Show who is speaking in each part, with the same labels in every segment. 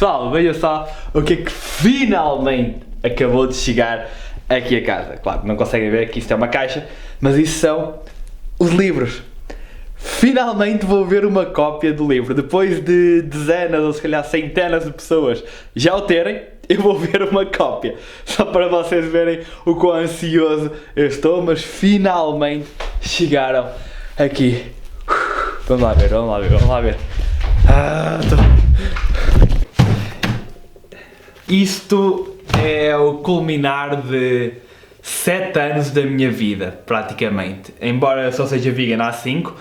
Speaker 1: Pessoal, veja só o que é que finalmente acabou de chegar aqui a casa. Claro, não conseguem ver que isto é uma caixa, mas isso são os livros. Finalmente vou ver uma cópia do livro. Depois de dezenas ou se calhar centenas de pessoas já o terem, eu vou ver uma cópia. Só para vocês verem o quão ansioso eu estou, mas finalmente chegaram aqui. Vamos lá ver, vamos lá ver, vamos lá ver. Isto é o culminar de 7 anos da minha vida, praticamente. Embora eu só seja vegan há 5,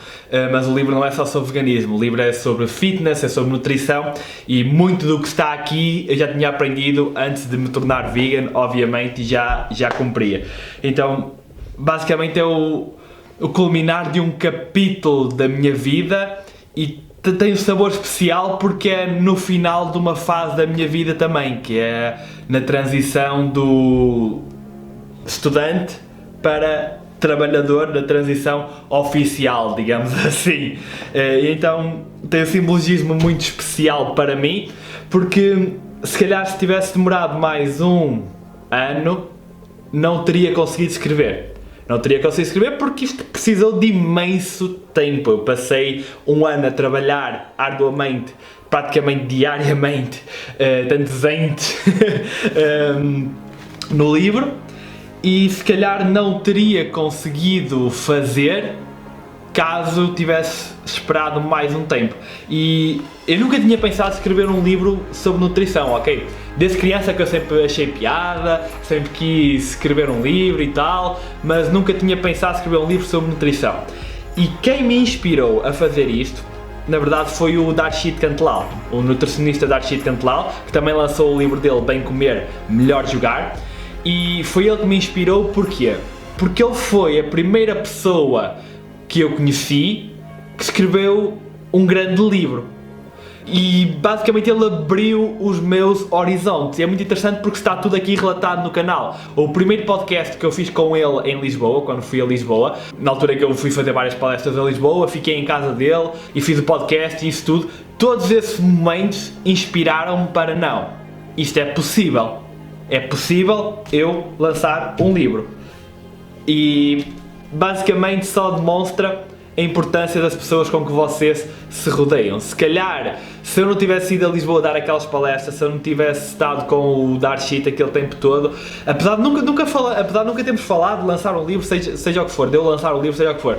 Speaker 1: mas o livro não é só sobre veganismo. O livro é sobre fitness, é sobre nutrição e muito do que está aqui eu já tinha aprendido antes de me tornar vegan, obviamente, e já cumpria. Então, basicamente é o culminar de um capítulo da minha vida e tem um sabor especial porque é no final de uma fase da minha vida também, que é na transição do estudante para trabalhador, na transição oficial, digamos assim. Então tem um simbologismo muito especial para mim, porque se calhar se tivesse demorado mais um ano, não teria conseguido escrever. Não teria conseguido escrever porque isto precisou de imenso tempo. Eu passei um ano a trabalhar arduamente, praticamente diariamente, tantos entes no livro, e se calhar não teria conseguido fazer caso tivesse esperado mais um tempo. E eu nunca tinha pensado em escrever um livro sobre nutrição, ok? Desde criança que eu sempre achei piada, sempre quis escrever um livro e tal, mas nunca tinha pensado em escrever um livro sobre nutrição. E quem me inspirou a fazer isto, na verdade, foi o Darshit Cantelal, o nutricionista Darshit Cantelal, que também lançou o livro dele, Bem Comer, Melhor Jogar. E foi ele que me inspirou, porquê? Porque ele foi a primeira pessoa que eu conheci que escreveu um grande livro. E basicamente ele abriu os meus horizontes. E é muito interessante porque está tudo aqui relatado no canal. O primeiro podcast que eu fiz com ele em Lisboa, quando fui a Lisboa, na altura que eu fui fazer várias palestras a Lisboa, fiquei em casa dele e fiz o podcast e isso tudo. Todos esses momentos inspiraram-me para não. Isto é possível. É possível eu lançar um livro. E basicamente só demonstra a importância das pessoas com que vocês se rodeiam. Se calhar, se eu não tivesse ido a Lisboa dar aquelas palestras, se eu não tivesse estado com o Darshit aquele tempo todo, apesar de nunca termos falado de lançar um livro, seja o que for, de eu lançar um livro, seja o que for,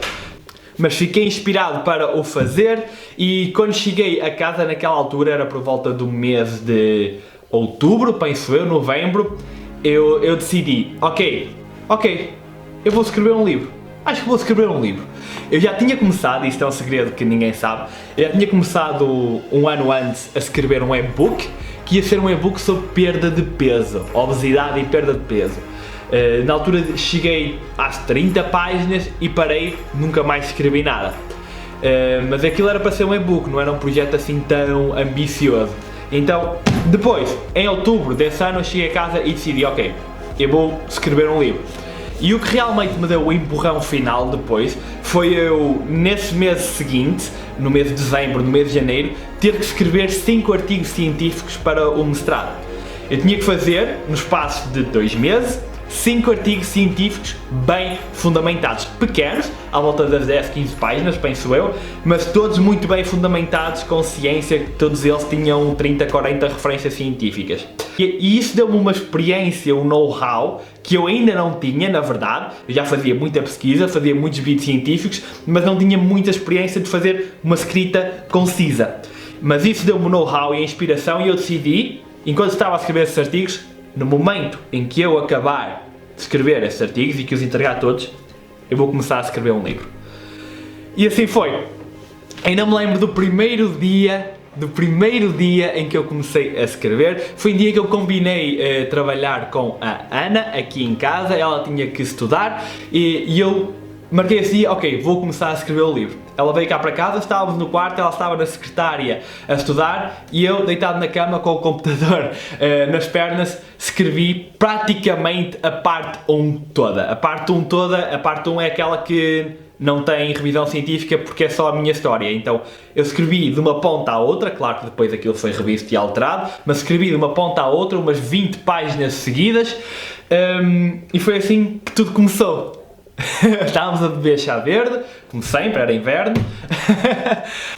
Speaker 1: mas fiquei inspirado para o fazer. E quando cheguei a casa naquela altura, era por volta do mês de outubro, penso eu, novembro, eu decidi, ok, eu vou escrever um livro. Acho que vou escrever um livro. Eu já tinha começado, isto é um segredo que ninguém sabe, eu já tinha começado um ano antes a escrever um e-book, que ia ser um e-book sobre perda de peso, obesidade e perda de peso. Na altura cheguei às 30 páginas e parei, nunca mais escrevi nada. Mas aquilo era para ser um e-book, não era um projeto assim tão ambicioso. Então, depois, em outubro desse ano, eu cheguei a casa e decidi, ok, eu vou escrever um livro. E o que realmente me deu o empurrão final depois foi eu, nesse mês seguinte, no mês de dezembro, no mês de janeiro, ter que escrever 5 artigos científicos para o mestrado. Eu tinha que fazer, no espaço de 2 meses, 5 artigos científicos bem fundamentados, pequenos, à volta das 10, 15 páginas, penso eu, mas todos muito bem fundamentados, com ciência, que todos eles tinham 30, 40 referências científicas. E isso deu-me uma experiência, um know-how, que eu ainda não tinha, na verdade. Eu já fazia muita pesquisa, fazia muitos vídeos científicos, mas não tinha muita experiência de fazer uma escrita concisa. Mas isso deu-me know-how e inspiração e eu decidi, enquanto estava a escrever esses artigos, no momento em que eu acabar de escrever esses artigos e que os entregar todos, eu vou começar a escrever um livro. E assim foi. Ainda me lembro do primeiro dia em que eu comecei a escrever. Foi um dia que eu combinei trabalhar com a Ana aqui em casa. Ela tinha que estudar e eu marquei esse dia, ok, vou começar a escrever o livro. Ela veio cá para casa, estávamos no quarto, ela estava na secretária a estudar e eu, deitado na cama com o computador nas pernas, escrevi praticamente a parte 1 toda. A parte 1 é aquela que não tem revisão científica porque é só a minha história. Então eu escrevi de uma ponta à outra, claro que depois aquilo foi revisto e alterado, mas escrevi de uma ponta à outra umas 20 páginas seguidas, e foi assim que tudo começou. Estávamos a beber chá verde, como sempre, era inverno.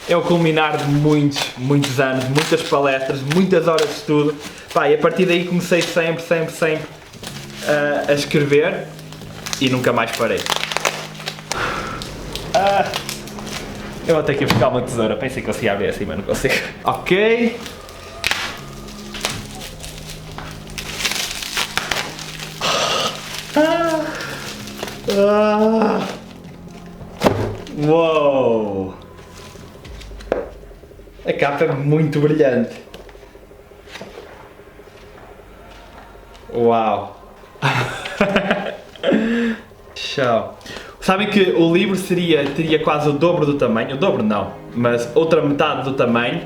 Speaker 1: É o culminar de muitos anos, muitas palestras, muitas horas de estudo. Pá, e a partir daí comecei sempre a escrever e nunca mais parei. Eu vou ter que ir buscar uma tesoura, pensei que conseguia abrir assim, mas não consigo. Ok. Uou! A capa é muito brilhante. Uau! Tchau. Sabem que o livro teria quase o dobro do tamanho, o dobro não, mas outra metade do tamanho,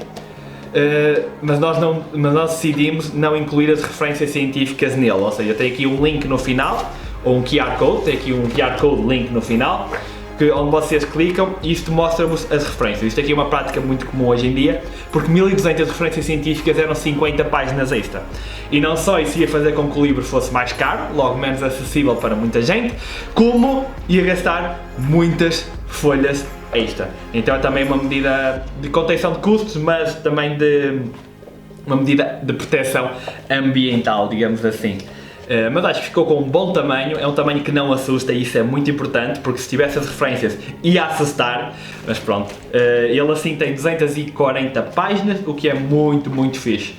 Speaker 1: mas nós decidimos não incluir as referências científicas nele, ou seja, tem aqui um link no final, ou um QR Code, tem aqui um QR Code link no final, onde vocês clicam e isto mostra-vos as referências. Isto aqui é uma prática muito comum hoje em dia, porque 1200 referências científicas eram 50 páginas extra. E não só isso ia fazer com que o livro fosse mais caro, logo menos acessível para muita gente, como ia gastar muitas folhas extra. Então é também uma medida de contenção de custos, mas também uma medida de proteção ambiental, digamos assim. Mas acho que ficou com um bom tamanho, é um tamanho que não assusta e isso é muito importante, porque se tivesse as referências ia assustar, mas pronto. Ele assim tem 240 páginas, o que é muito fixe.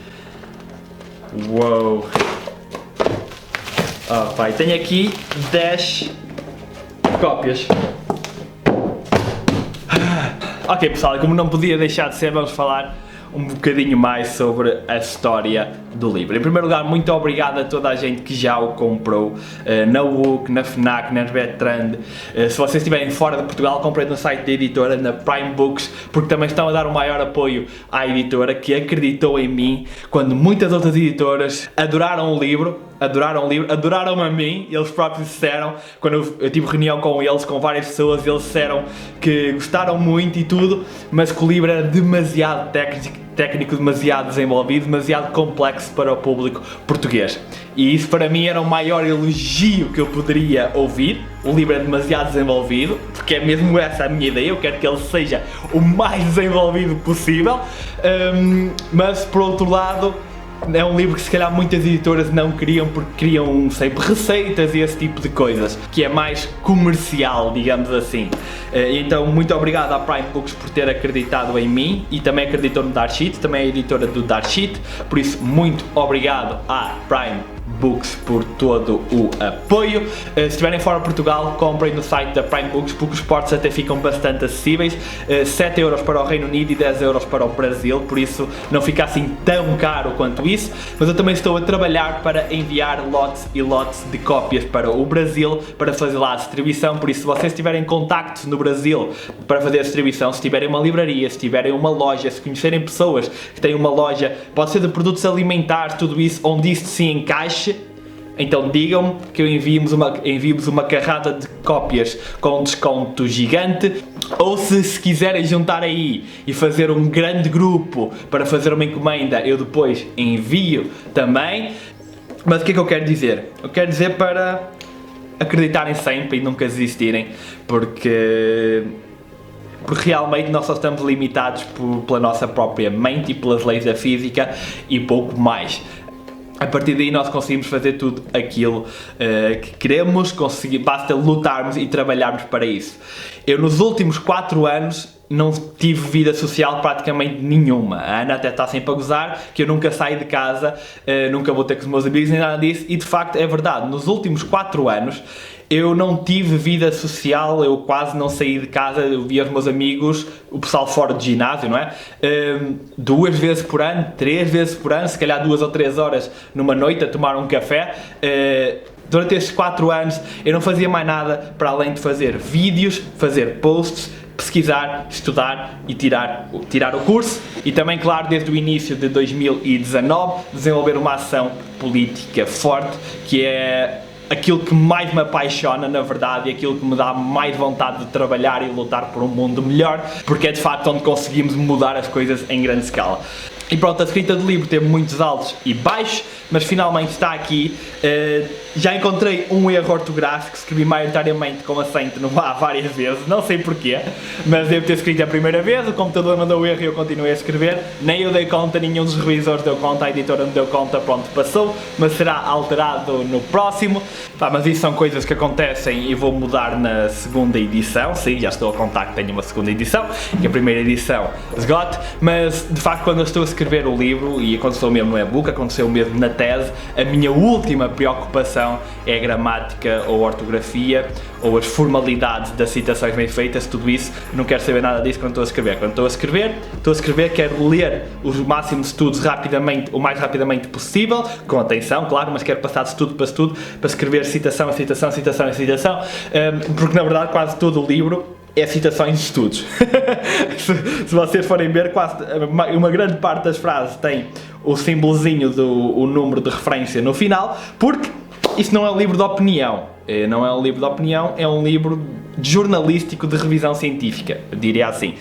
Speaker 1: Uou! Oh, pai, tenho aqui 10 cópias. Ok pessoal, como não podia deixar de ser, vamos falar um bocadinho mais sobre a história do livro. Em primeiro lugar, muito obrigado a toda a gente que já o comprou na UC, na FNAC, na Bertrand. Se vocês estiverem fora de Portugal, comprem no site da editora, na Prime Books, porque também estão a dar o maior apoio à editora, que acreditou em mim, quando muitas outras editoras adoraram o livro, adoraram-me a mim. Eles próprios disseram, quando eu tive reunião com eles, com várias pessoas, eles disseram que gostaram muito e tudo, mas que o livro era demasiado técnico, demasiado desenvolvido, demasiado complexo para o público português. E isso para mim era o maior elogio que eu poderia ouvir. O livro é demasiado desenvolvido, porque é mesmo essa a minha ideia, eu quero que ele seja o mais desenvolvido possível, mas por outro lado, é um livro que se calhar muitas editoras não queriam, porque queriam sempre receitas e esse tipo de coisas, que é mais comercial, digamos assim. Então muito obrigado à Prime Books por ter acreditado em mim e também acreditou no Dark Sheet, também é a editora do Dark Sheet, por isso muito obrigado à Prime Books por todo o apoio. Se estiverem fora de Portugal, comprem no site da Prime Books, porque os portos até ficam bastante acessíveis, 7 € para o Reino Unido e 10 € para o Brasil, por isso não fica assim tão caro quanto isso, mas eu também estou a trabalhar para enviar lotes e lotes de cópias para o Brasil, para fazer lá a distribuição, por isso se vocês tiverem contactos no Brasil para fazer a distribuição, se tiverem uma livraria, se tiverem uma loja, se conhecerem pessoas que têm uma loja, pode ser de produtos alimentares, tudo isso, onde isto se encaixe, então digam-me que eu envio-vos uma carrada de cópias com um desconto gigante, ou se quiserem juntar aí e fazer um grande grupo para fazer uma encomenda, eu depois envio também. Mas o que é que eu quero dizer? Eu quero dizer para acreditarem sempre e nunca desistirem, porque realmente nós só estamos limitados pela nossa própria mente e pelas leis da física e pouco mais. A partir daí nós conseguimos fazer tudo aquilo que queremos, basta lutarmos e trabalharmos para isso. Eu nos últimos 4 anos não tive vida social praticamente nenhuma. A Ana até está sempre a gozar que eu nunca saio de casa, nunca vou ter com os meus amigos nem nada disso, e de facto é verdade, nos últimos 4 anos eu não tive vida social, eu quase não saí de casa, eu via os meus amigos, o pessoal fora do ginásio, não é? 2 vezes por ano, 3 vezes por ano, se calhar 2 ou 3 horas numa noite a tomar um café. Durante estes 4 anos eu não fazia mais nada para além de fazer vídeos, fazer posts, pesquisar, estudar e tirar o curso, e também, claro, desde o início de 2019 desenvolver uma ação política forte, que é aquilo que mais me apaixona, na verdade, e aquilo que me dá mais vontade de trabalhar e lutar por um mundo melhor, porque é de facto onde conseguimos mudar as coisas em grande escala. E pronto, a escrita do livro teve muitos altos e baixos, mas finalmente está aqui. Já encontrei um erro ortográfico, escrevi maioritariamente com acento no A várias vezes, não sei porquê, mas devo ter escrito a primeira vez, o computador mandou o erro e eu continuei a escrever, nem eu dei conta, nenhum dos revisores deu conta, a editora não deu conta, pronto, passou, mas será alterado no próximo. Mas isso são coisas que acontecem e vou mudar na segunda edição, sim, já estou a contar que tenho uma segunda edição, que a primeira edição esgote, mas de facto quando eu estou a escrever o livro, e aconteceu mesmo no e-book, aconteceu mesmo na tese, a minha última preocupação é a gramática ou a ortografia ou as formalidades das citações bem feitas, tudo isso, não quero saber nada disso quando estou a escrever. Quando estou a escrever, quero ler os máximos estudos rapidamente, o mais rapidamente possível, com atenção, claro, mas quero passar de estudo para escrever citação, citação, citação, citação, porque na verdade quase todo o livro é citações de estudos. se vocês forem ver, quase uma grande parte das frases tem o símbolozinho o número de referência no final, porque isso não é um livro de opinião, não é um livro de opinião, é um livro jornalístico de revisão científica, diria assim,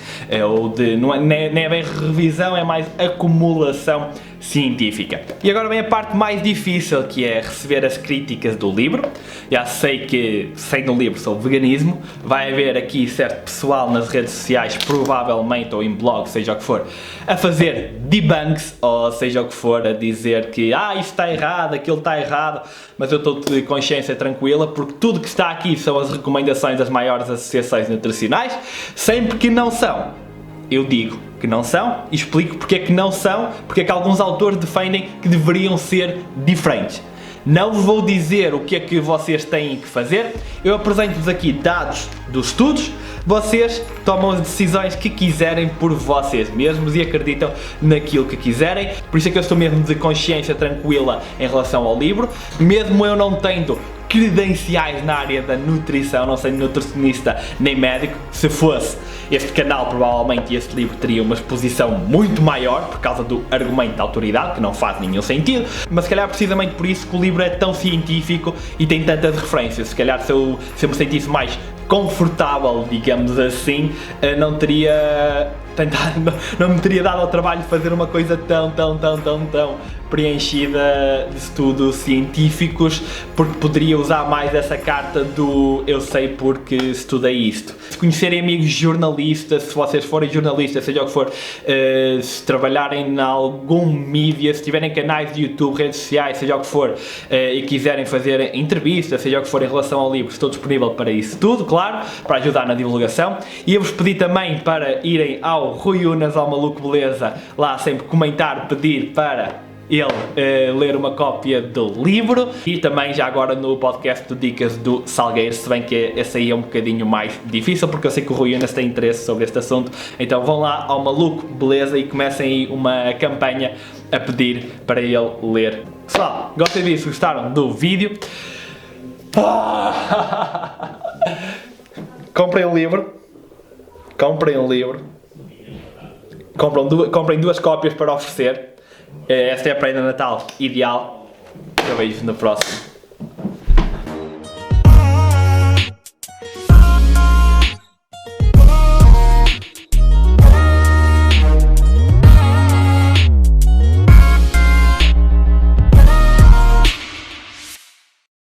Speaker 1: não é bem revisão, é mais acumulação científica. E agora vem a parte mais difícil, que é receber as críticas do livro. Já sei que, sendo um livro sobre veganismo, vai haver aqui certo pessoal nas redes sociais, provavelmente, ou em blogs, seja o que for, a fazer debunks, ou seja o que for, a dizer que isto está errado, aquilo está errado, mas eu estou de consciência tranquila, porque tudo que está aqui são as recomendações das maiores associações nutricionais, sempre que não são. Eu digo que não são e explico porque é que não são, porque é que alguns autores defendem que deveriam ser diferentes. Não vos vou dizer o que é que vocês têm que fazer, eu apresento-vos aqui dados dos estudos, vocês tomam as decisões que quiserem por vocês mesmos e acreditam naquilo que quiserem, por isso é que eu estou mesmo de consciência tranquila em relação ao livro, mesmo eu não tendo credenciais na área da nutrição, não sendo nutricionista nem médico. Se fosse este canal, provavelmente este livro teria uma exposição muito maior por causa do argumento da autoridade, que não faz nenhum sentido, mas se calhar precisamente por isso que o livro é tão científico e tem tantas referências. Se calhar se eu me sentisse mais confortável, digamos assim, não me teria dado ao trabalho de fazer uma coisa tão preenchida de estudos científicos, porque poderia usar mais essa carta do eu sei porque estudei isto. Se conhecerem amigos jornalistas, se vocês forem jornalistas, seja o que for, se trabalharem em algum mídia, se tiverem canais de YouTube, redes sociais, seja o que for, e quiserem fazer entrevistas, seja o que for em relação ao livro, estou disponível para isso tudo, claro, para ajudar na divulgação. E eu vos pedi também para irem ao Rui Unas, ao Maluco Beleza, lá sempre comentar, pedir para ele ler uma cópia do livro, e também já agora no podcast de Dicas do Salgueiro, se bem que esse aí é um bocadinho mais difícil, porque eu sei que o Rui Unas tem interesse sobre este assunto, então vão lá ao Maluco Beleza e comecem aí uma campanha a pedir para ele ler. Pessoal, gostem disso, gostaram do vídeo? Comprem um livro, comprem duas cópias para oferecer. Esta é a prenda de Natal ideal. Eu vejo no próximo.